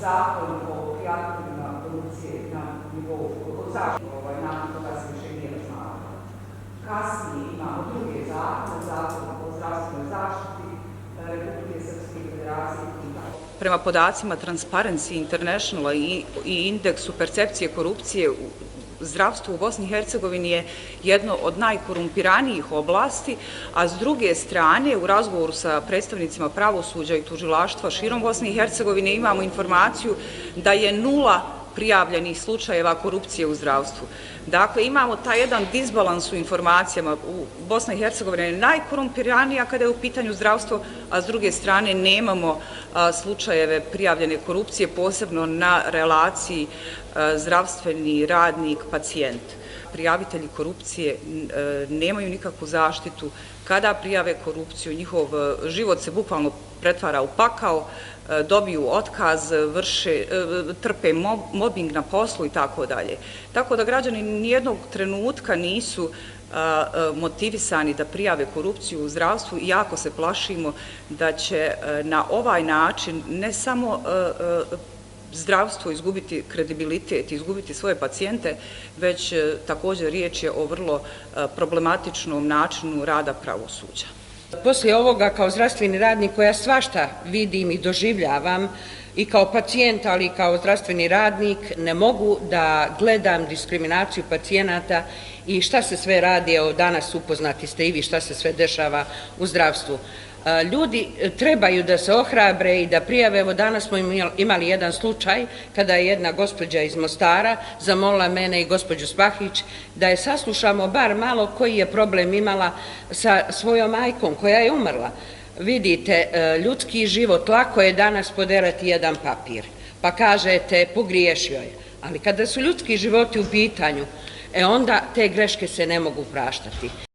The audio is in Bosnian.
zakon o prijaviteljima korupcije na nivou zaštite, nakon toga se više nije razmatralo. Kasnije imamo druge zakone, zakon o zdravstvenoj zaštiti Republike Srpske Federacije. Prema podacima Transparency Internationala i indeksu percepcije korupcije, zdravstvo u Bosni i Hercegovini je jedno od najkorumpiranijih oblasti, a s druge strane u razgovoru sa predstavnicima pravosuđa i tužilaštva širom Bosne i Hercegovine imamo informaciju da je 0 prijavljenih slučajeva korupcije u zdravstvu. Dakle, imamo taj jedan disbalans u informacijama. Bosna i Hercegovina je najkorumpiranija kada je u pitanju zdravstvo, a s druge strane nemamo slučajeve prijavljene korupcije, posebno na relaciji zdravstveni radnik-pacijent. Prijavitelji korupcije nemaju nikakvu zaštitu. Kada prijave korupciju, njihov život se bukvalno pretvara u pakao, dobiju otkaz, trpe mobing na poslu i tako dalje. Tako da građani nijednog trenutka nisu motivisani da prijave korupciju u zdravstvu i jako se plašimo da će na ovaj način ne samo zdravstvo izgubiti kredibilitet, izgubiti svoje pacijente, već također riječ je o vrlo problematičnom načinu rada pravosuđa. Poslije ovoga kao zdravstveni radnik koja svašta vidim i doživljavam i kao pacijent, ali i kao zdravstveni radnik, ne mogu da gledam diskriminaciju pacijenata i šta se sve radi, evo danas upoznati ste i vi šta se sve dešava u zdravstvu. Ljudi trebaju da se ohrabre i da prijave. Evo danas smo imali jedan slučaj kada je jedna gospođa iz Mostara zamolila mene i gospođu Spahić da je saslušamo bar malo koji je problem imala sa svojom majkom koja je umrla. Vidite, ljudski život, lako je danas poderati jedan papir, pa kažete pogriješio je, ali kada su ljudski životi u pitanju, onda te greške se ne mogu praštati.